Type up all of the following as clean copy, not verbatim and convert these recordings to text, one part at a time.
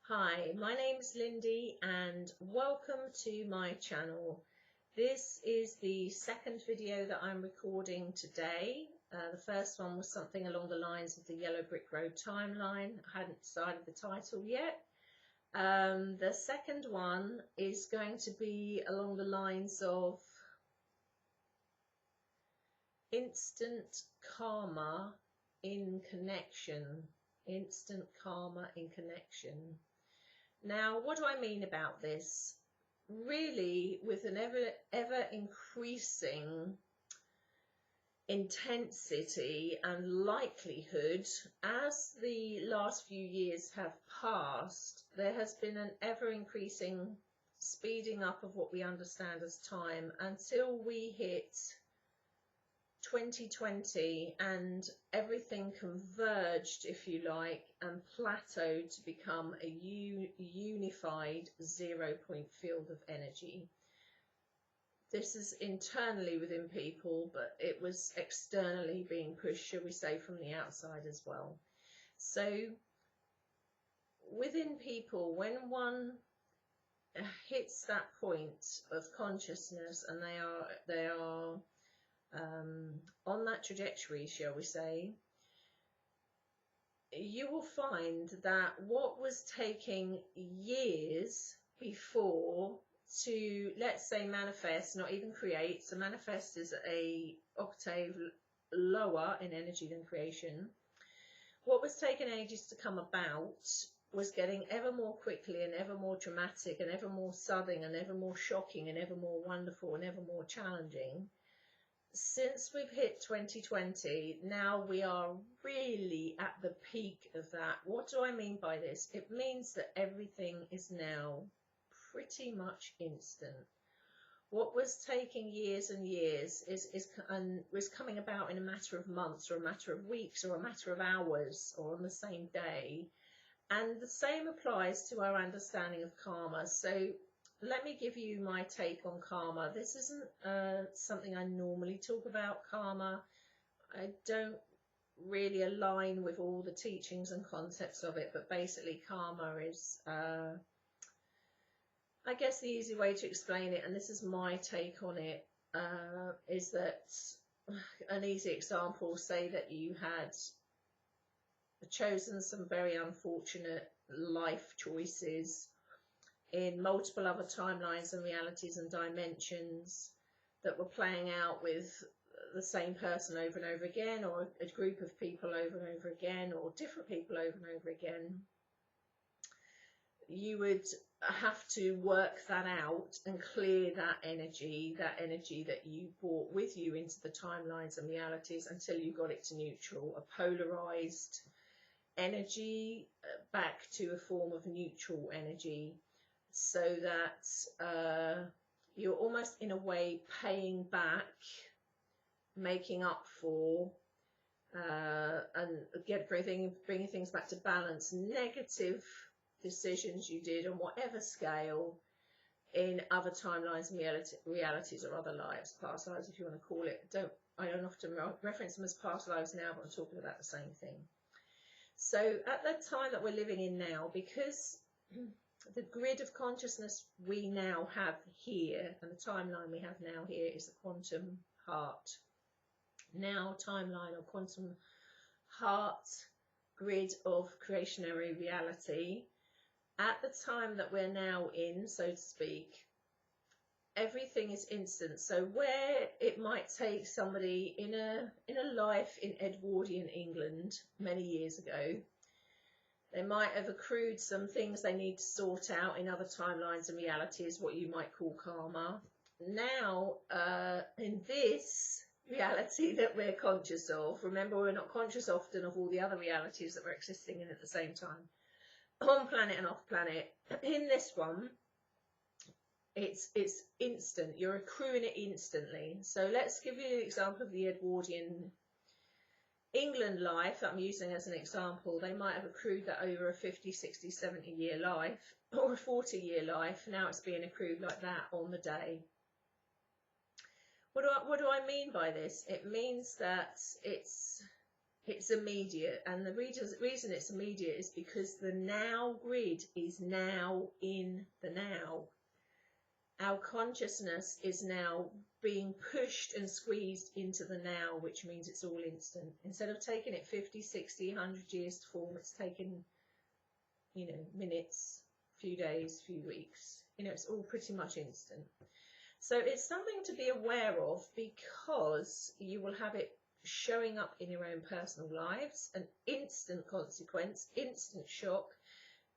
Hi, my name's Lindy and welcome to my channel. This is the second video that I'm recording today. The first one was something along the lines of the Yellow Brick Road timeline. I hadn't decided the title yet. The second one is going to be along the lines of instant karma in connection. Instant karma in connection. Now, what do I mean about this? Really, with an ever increasing intensity and likelihood, as the last few years have passed, there has been an ever increasing speeding up of what we understand as time until we hit 2020 and everything converged, if you like, and plateaued to become a unified 0-point field of energy. This is internally within people, but it was externally being pushed, shall we say, from the outside as well. So within people, when one hits that point of consciousness and they are on that trajectory, shall we say, you will find that what was taking years before to, let's say, manifest, not even create, so manifest is a octave lower in energy than creation, what was taking ages to come about was getting ever more quickly and ever more dramatic and ever more sudden and ever more shocking and ever more wonderful and ever more challenging. Since we've hit 2020, now we are really at the peak of that. What do I mean by this? It means that everything is now pretty much instant. What was taking years and years was coming about in a matter of months or a matter of weeks or a matter of hours or on the same day. And the same applies to our understanding of karma. So let me give you my take on karma. This isn't something I normally talk about, karma. I don't really align with all the teachings and concepts of it, but basically karma is, I guess the easy way to explain it, and this is my take on it, is that an easy example, say that you had chosen some very unfortunate life choices in multiple other timelines and realities and dimensions that were playing out with the same person over and over again, or a group of people over and over again, or different people over and over again. You would have to work that out and clear that energy that you brought with you into the timelines and realities until you got it to neutral, a polarized energy back to a form of neutral energy, so that you're almost in a way paying back, making up for, and bringing things back to balance, negative decisions you did on whatever scale in other timelines and realities or other lives, past lives if you want to call it. I don't often reference them as past lives now, but I'm talking about the same thing. So at the time that we're living in now, because the grid of consciousness we now have here and the timeline we have now here is the quantum heart now timeline or quantum heart grid of creationary reality. At the time that we're now in, so to speak, everything is instant. So where it might take somebody in a life in Edwardian England many years ago, they might have accrued some things they need to sort out in other timelines and realities, what you might call karma. Now, in this reality that we're conscious of, remember we're not conscious often of all the other realities that we're existing in at the same time, on planet and off planet. In this one, it's instant. You're accruing it instantly. So let's give you an example of the Edwardian England life that I'm using as an example. They might have accrued that over a 50, 60, 70 year life or a 40-year life. Now it's being accrued like that on the day. What do I mean by this? It means that it's It's immediate, and the reason it's immediate is because the now grid is now in the now. Our consciousness is now being pushed and squeezed into the now, which means it's all instant. Instead of taking it 50, 60, 100 years to form, it's taken, you know, minutes, few days, few weeks. You know, it's all pretty much instant. So it's something to be aware of, because you will have it showing up in your own personal lives, an instant consequence, instant shock,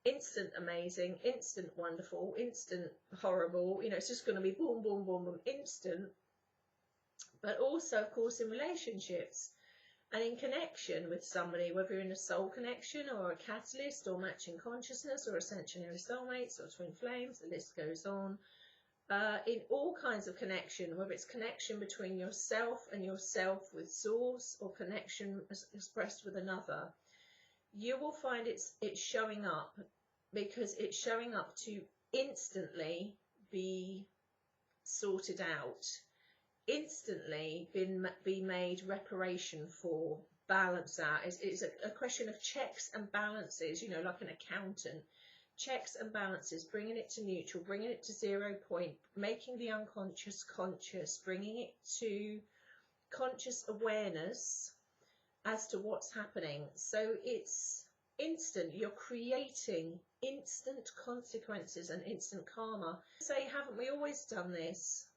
instant amazing, instant wonderful, instant horrible. You know, it's just going to be boom, boom, boom, boom, instant. But also, of course, in relationships and in connection with somebody, whether you're in a soul connection or a catalyst or matching consciousness or ascensionary soulmates or twin flames, the list goes on. In all kinds of connection, whether it's connection between yourself and yourself with source, or connection expressed with another, you will find it's showing up, because it's showing up to instantly be sorted out, instantly be made reparation for, balance out. It's a question of checks and balances, you know, like an accountant. Checks and balances, bringing it to neutral, bringing it to 0 point, making the unconscious conscious, bringing it to conscious awareness as to what's happening. So it's instant. You're creating instant consequences and instant karma. Say, haven't we always done this?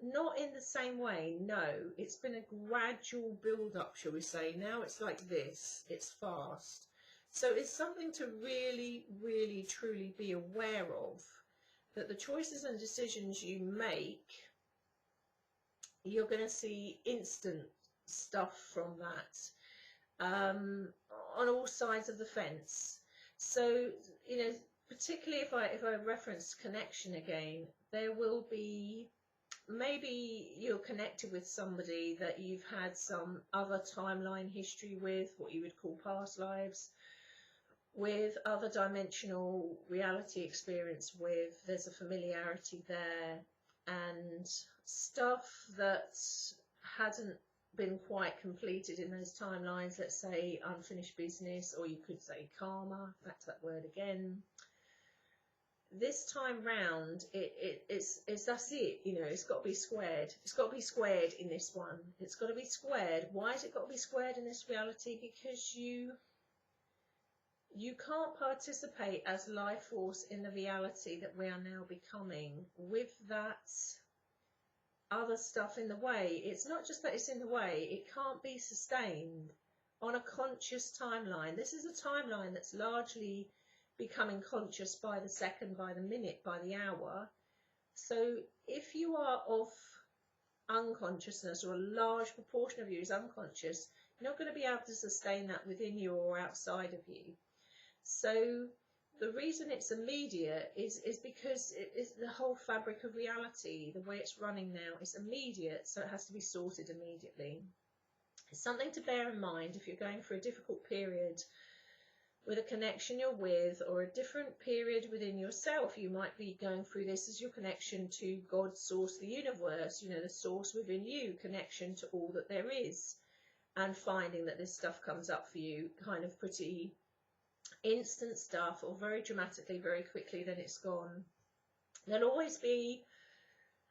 Not in the same way, no. It's been a gradual build-up, shall we say. Now it's like this. It's fast. So it's something to really, really, truly be aware of, that the choices and decisions you make, you're going to see instant stuff from that, on all sides of the fence. So, you know, particularly if I reference connection again, there will be, maybe you're connected with somebody that you've had some other timeline history with, what you would call past lives, with other dimensional reality experience with. There's a familiarity there, and stuff that hadn't been quite completed in those timelines, let's say unfinished business, or you could say karma, back to that word again. This time round, it's that's it, you know, it's got to be squared. It's got to be squared in this one. It's got to be squared. Why has it got to be squared in this reality? Because you can't participate as life force in the reality that we are now becoming with that other stuff in the way. It's not just that it's in the way, it can't be sustained on a conscious timeline. This is a timeline that's largely becoming conscious by the second, by the minute, by the hour. So if you are of unconsciousness, or a large proportion of you is unconscious, you're not going to be able to sustain that within you or outside of you. So the reason it's immediate is because it's the whole fabric of reality, the way it's running now is immediate, so it has to be sorted immediately. It's something to bear in mind if you're going through a difficult period with a connection you're with, or a different period within yourself. You might be going through this as your connection to God, source, the universe, you know, the source within you, connection to all that there is, and finding that this stuff comes up for you kind of pretty instant stuff, or very dramatically, very quickly, then it's gone. There'll always be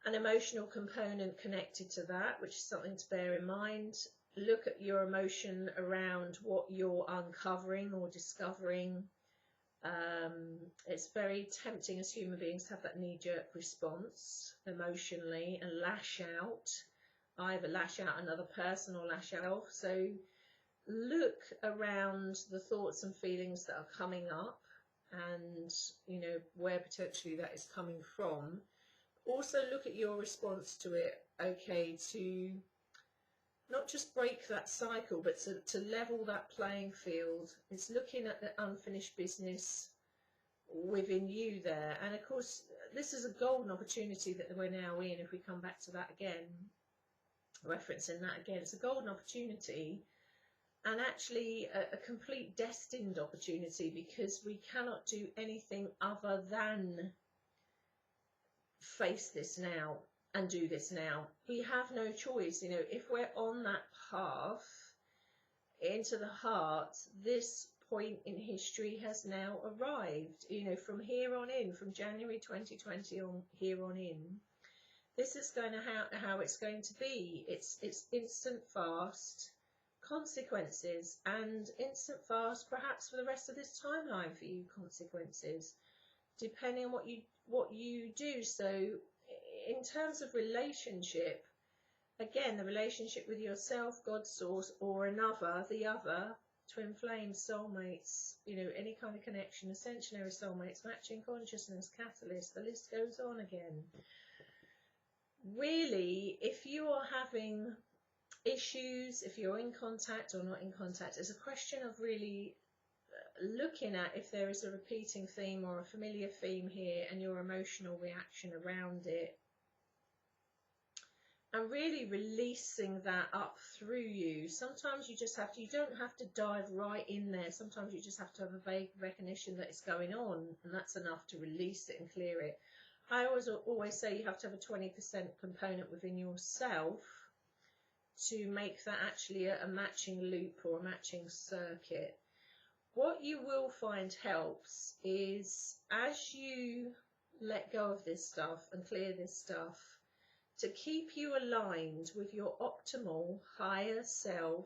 an emotional component connected to that, which is something to bear in mind. Look at your emotion around what you're uncovering or discovering. It's very tempting as human beings to have that knee-jerk response emotionally and lash out, either lash out another person or lash out. So look around the thoughts and feelings that are coming up, and you know where potentially that is coming from. Also look at your response to it, okay, to not just break that cycle, but to level that playing field. It's looking at the unfinished business within you there. And of course, this is a golden opportunity that we're now in. If we come back to that again, referencing that again, it's a golden opportunity, and actually a complete destined opportunity, because we cannot do anything other than face this now and do this now. We have no choice. You know, if we're on that path into the heart, this point in history has now arrived. You know, from here on in, from January 2020 on here on in, this is going to how it's going to be. It's instant fast consequences, and instant fast perhaps for the rest of this timeline for you, consequences, depending on what you do. So in terms of relationship, again, the relationship with yourself, God, source, or another, the other, twin flames, soulmates, you know, any kind of connection, ascensionary soulmates, matching consciousness, catalyst, the list goes on again. Really, if you are having issues, if you're in contact or not in contact, it's a question of really looking at if there is a repeating theme or a familiar theme here and your emotional reaction around it, and really releasing that up through you. Sometimes you just have to, you don't have to dive right in there. Sometimes you just have to have a vague recognition that it's going on, and that's enough to release it and clear it. I always say you have to have a 20% component within yourself to make that actually a matching loop or a matching circuit. What you will find helps is, as you let go of this stuff and clear this stuff, to keep you aligned with your optimal higher self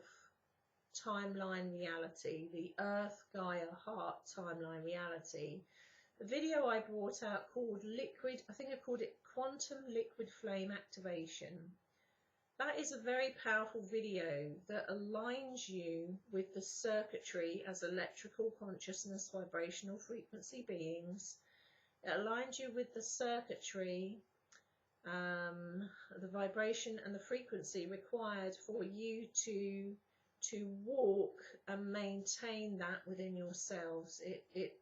timeline reality, the Earth, Gaia, Heart timeline reality. The video I brought out called Liquid, I think I called it Quantum Liquid Flame Activation. That is a very powerful video that aligns you with the circuitry as electrical consciousness, vibrational frequency beings. It aligns you with the circuitry, the vibration and the frequency required for you to walk and maintain that within yourselves. It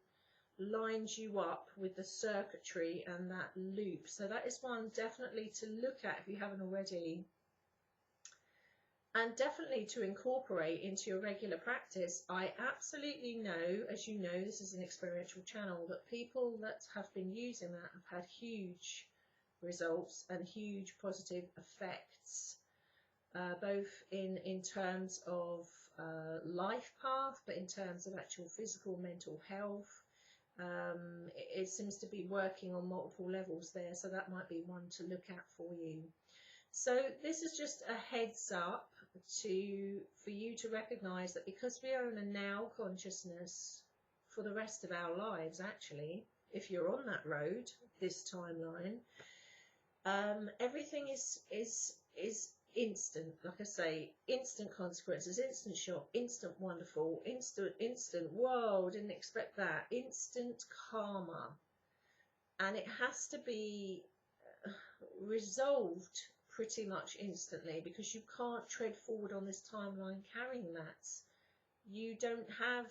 lines you up with the circuitry and that loop. So that is one definitely to look at if you haven't already, and definitely to incorporate into your regular practice. I absolutely know, as you know, this is an experiential channel, that people that have been using that have had huge results and huge positive effects, both in terms of life path, but in terms of actual physical, mental health. It seems to be working on multiple levels there, so that might be one to look at for you. So this is just a heads up for you to recognize that because we are in a now consciousness for the rest of our lives, actually, if you're on that road, this timeline, everything is instant. Like I say, instant consequences, instant shock, instant wonderful, instant whoa, didn't expect that, instant karma, and it has to be resolved pretty much instantly, because you can't tread forward on this timeline carrying that. You don't have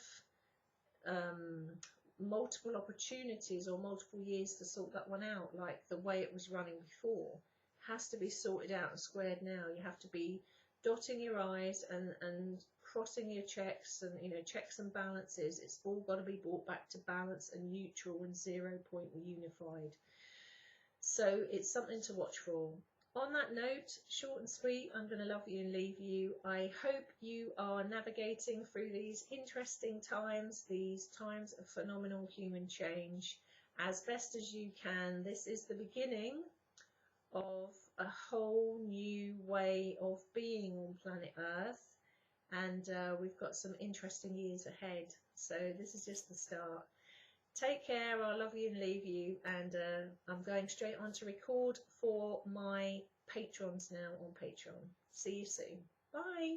multiple opportunities or multiple years to sort that one out like the way it was running before. It has to be sorted out and squared now. You have to be dotting your I's and crossing your checks, and, you know, checks and balances. It's all got to be brought back to balance and neutral and 0 point and unified. So it's something to watch for. On that note, short and sweet, I'm going to love you and leave you. I hope you are navigating through these interesting times, these times of phenomenal human change, as best as you can. This is the beginning of a whole new way of being on planet Earth, and we've got some interesting years ahead. So this is just the start. Take care. I'll love you and leave you, and I'm going straight on to record for my patrons now on Patreon. See you soon. Bye.